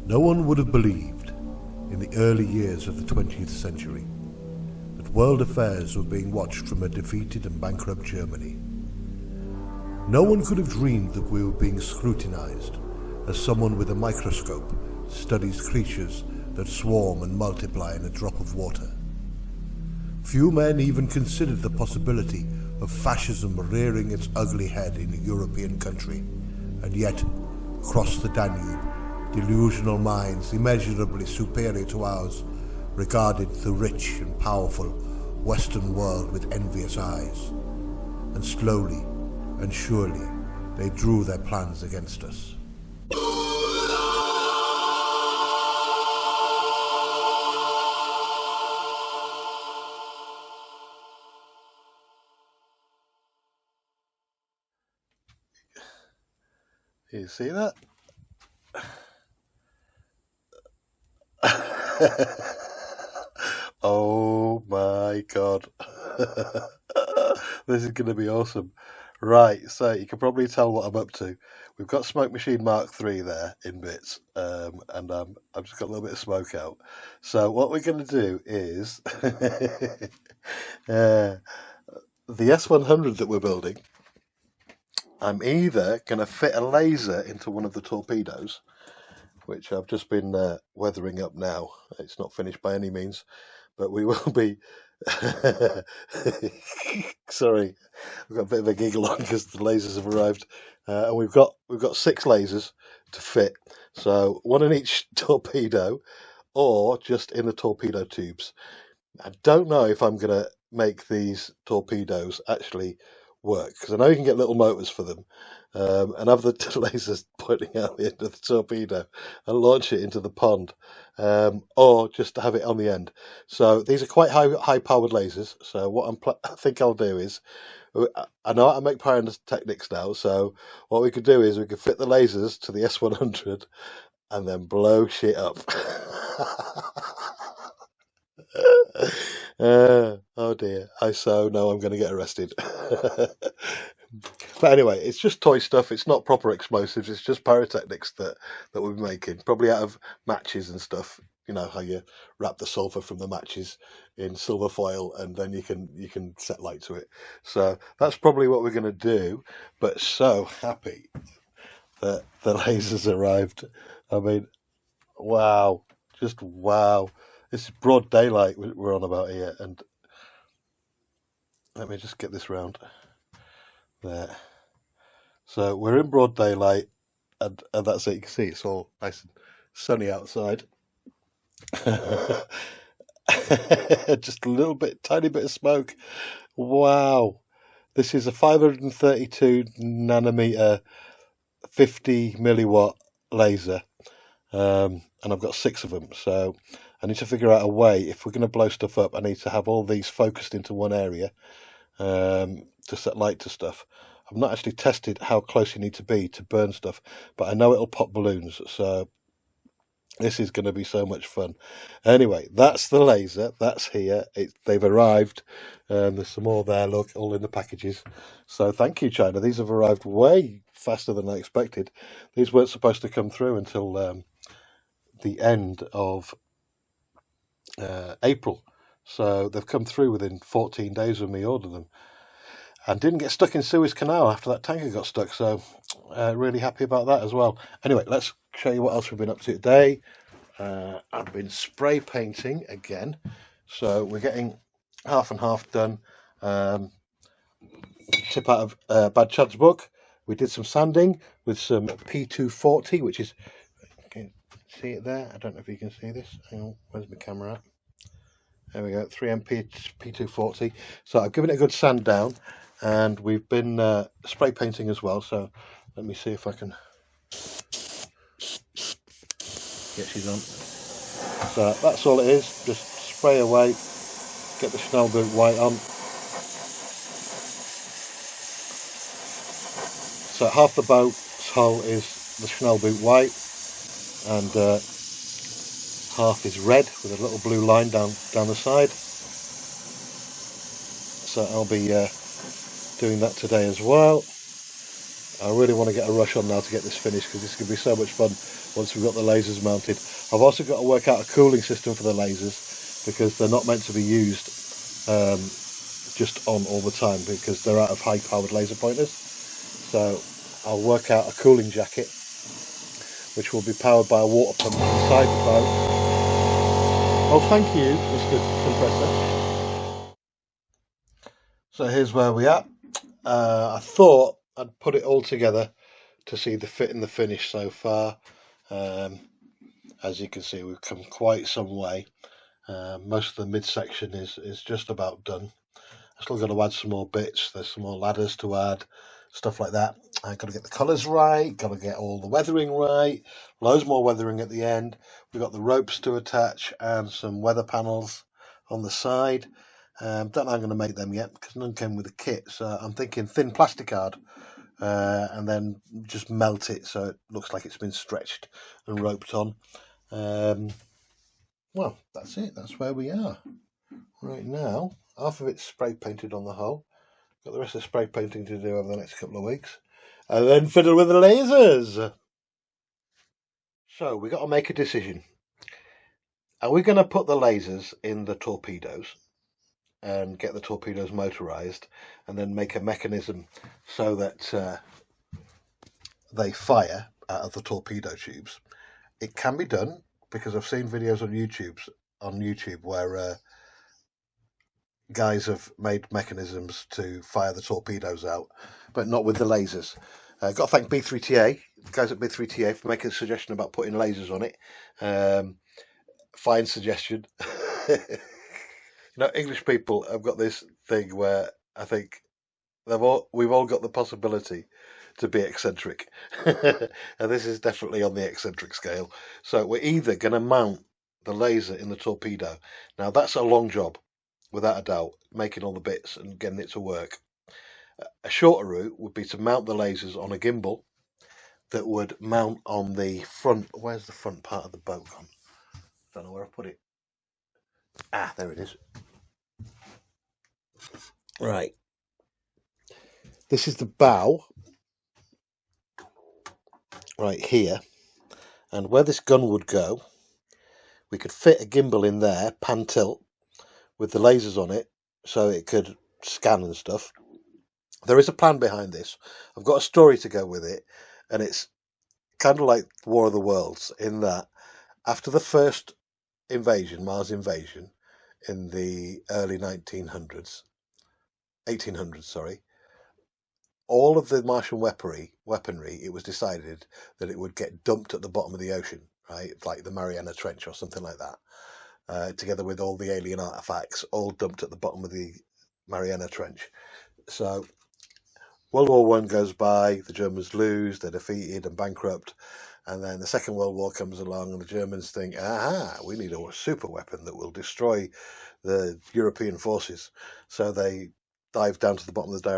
No one would have believed, in the early years of the 20th century, that world affairs were being watched from a defeated and bankrupt Germany. No one could have dreamed that we were being scrutinized as someone with a microscope studies creatures that swarm and multiply in a drop of water. Few men even considered the possibility of fascism rearing its ugly head in a European country, and yet, across the Danube, delusional minds immeasurably superior to ours regarded the rich and powerful Western world with envious eyes, and slowly and surely they drew their plans against us. You see that? Oh my god. This is going to be awesome. Right, so you can probably tell what I'm up to. We've got Smoke Machine Mark III there in bits, and I've just got a little bit of smoke out. So what we're going to do is the S100 that we're building, I'm either going to fit a laser into one of the torpedoes, which I've just been weathering up now. It's not finished by any means, but we will be... Sorry, I've got a bit of a giggle on because the lasers have arrived, and we've got 6 lasers to fit, so one in each torpedo, or just in the torpedo tubes. I don't know if I'm going to make these torpedoes actually work, because I know you can get little motors for them, and have the lasers pointing out the end of the torpedo and launch it into the pond, or just to have it on the end. So these are quite high powered lasers. So what I think I'll do is, I know how to make pyrotechnics now, so what we could do is we could fit the lasers to the S100 and then blow shit up. Oh dear, I so know I'm going to get arrested. But anyway, it's just toy stuff. It's not proper explosives. It's just pyrotechnics that we're making, probably out of matches and stuff. You know how you wrap the sulfur from the matches in silver foil, and then you can set light to it. So that's probably what we're going to do. But so happy that the lasers arrived. I mean, wow, just wow. This is broad daylight we're on about here, and let me just get this round there. So we're in broad daylight, and that's it. You can see it's all nice and sunny outside. Just a little bit, tiny bit of smoke. Wow. This is a 532 nanometer, 50 milliwatt laser. And I've got 6 of them. So I need to figure out a way, if we're going to blow stuff up, I need to have all these focused into one area, to set light to stuff. I've not actually tested how close you need to be to burn stuff, but I know it'll pop balloons, so this is going to be so much fun. Anyway, that's the laser. That's here. They've arrived. There's some more there, look, all in the packages. So thank you, China. These have arrived way faster than I expected. These weren't supposed to come through until the end of April. So they've come through within 14 days of me ordering them. And didn't get stuck in Suez Canal after that tanker got stuck, so really happy about that as well. Anyway, let's show you what else we've been up to today. I've been spray painting again, so we're getting half and half done. Tip out of Bad Chad's book. We did some sanding with some P240, which is, can you see it there? I don't know if you can see this. Hang on, where's my camera at? There we go, 3M P240. So I've given it a good sand down. And we've been spray painting as well, so let me see if I can get she's on. So that's all it is, just spray away, get the Schnellboot white on. So half the boat's hull is the Schnellboot white, and half is red with a little blue line down the side. So I'll be doing that today as well. I really want to get a rush on now to get this finished, because this could be so much fun once we've got the lasers mounted. I've also got to work out a cooling system for the lasers, because they're not meant to be used just on all the time, because they're out of high powered laser pointers. So I'll work out a cooling jacket which will be powered by a water pump inside the boat. Oh, thank you, Mr. Compressor. So here's where we are. I thought I'd put it all together to see the fit and the finish so far. As you can see, we've come quite some way. Most of the midsection is just about done. I've still got to add some more bits. There's some more ladders to add, stuff like that. I've got to get the colours right, got to get all the weathering right, loads more weathering at the end. We've got the ropes to attach and some weather panels on the side. Don't know how I'm going to make them yet, because none came with the kit. So I'm thinking thin plastic card, and then just melt it so it looks like it's been stretched and roped on. Well, that's it. That's where we are right now. Half of it's spray painted on the hull. Got the rest of the spray painting to do over the next couple of weeks. And then fiddle with the lasers. So we got to make a decision. Are we going to put the lasers in the torpedoes and get the torpedoes motorized, and then make a mechanism so that they fire out of the torpedo tubes? It can be done, because I've seen videos on YouTube where guys have made mechanisms to fire the torpedoes out, but not with the lasers. Got to thank B3TA, the guys at B3TA, for making a suggestion about putting lasers on it. Fine suggestion. English people have got this thing where I think we've all got the possibility to be eccentric, and this is definitely on the eccentric scale. So we're either going to mount the laser in the torpedo. Now that's a long job, without a doubt, making all the bits and getting it to work. A shorter route would be to mount the lasers on a gimbal that would mount on the front. Where's the front part of the boat gone? Don't know where I put it. There it is. Right. This is the bow, right here. And where this gun would go, we could fit a gimbal in there, pan tilt, with the lasers on it, so it could scan and stuff. There is a plan behind this. I've got a story to go with it, and it's kind of like War of the Worlds, in that after the first invasion, Mars invasion, in the early 1800s, all of the Martian weaponry, it was decided that it would get dumped at the bottom of the ocean, right? Like the Mariana Trench or something like that, together with all the alien artifacts, all dumped at the bottom of the Mariana Trench. So World War One goes by, the Germans lose, they're defeated and bankrupt, and then the Second World War comes along, and the Germans think, we need a super weapon that will destroy the European forces. So they dive down to the bottom of the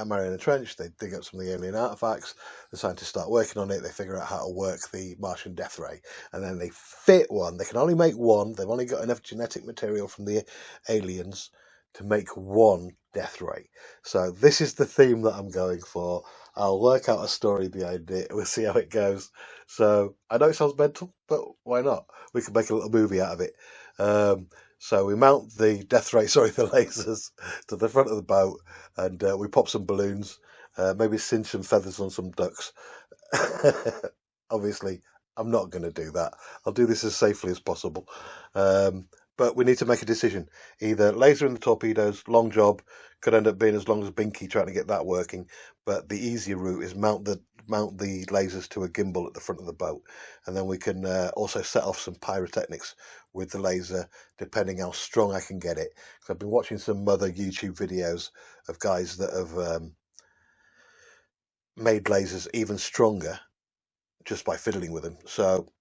Mariana Trench, they dig up some of the alien artifacts, the scientists start working on it, they figure out how to work the Martian death ray, and then they fit one. They can only make one, they've only got enough genetic material from the aliens to make one death ray. So this is the theme that I'm going for. I'll work out a story behind it. We'll see how it goes. So I know it sounds mental, but why not? We can make a little movie out of it. So we mount the the lasers to the front of the boat, and we pop some balloons, maybe cinch some feathers on some ducks. Obviously, I'm not going to do that. I'll do this as safely as possible. But we need to make a decision. Either laser in the torpedoes, long job, could end up being as long as Binky trying to get that working. But the easier route is mount the lasers to a gimbal at the front of the boat, and then we can also set off some pyrotechnics with the laser, depending how strong I can get it. Because I've been watching some other YouTube videos of guys that have made lasers even stronger just by fiddling with them. So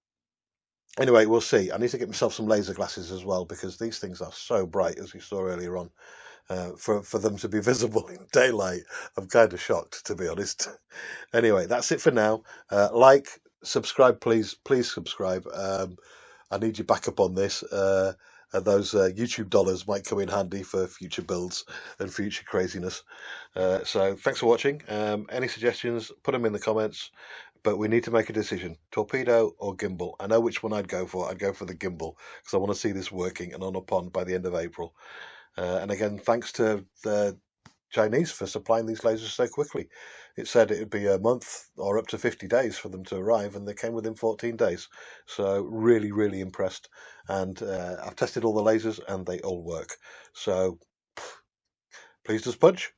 anyway, we'll see. I need to get myself some laser glasses as well, because these things are so bright, as we saw earlier on. For them to be visible in daylight, I'm kind of shocked, to be honest. Anyway, that's it for now. Subscribe, please subscribe. I need your backup on this. and those YouTube dollars might come in handy for future builds and future craziness. So thanks for watching. Any suggestions, put them in the comments. But we need to make a decision: torpedo or gimbal. I know which one I'd go for. I'd go for the gimbal because I want to see this working and on a pond by the end of April. And again, thanks to the Chinese for supplying these lasers so quickly. It said it would be a month or up to 50 days for them to arrive, and they came within 14 days. So really, really impressed. And I've tested all the lasers, and they all work. So pleased as punch.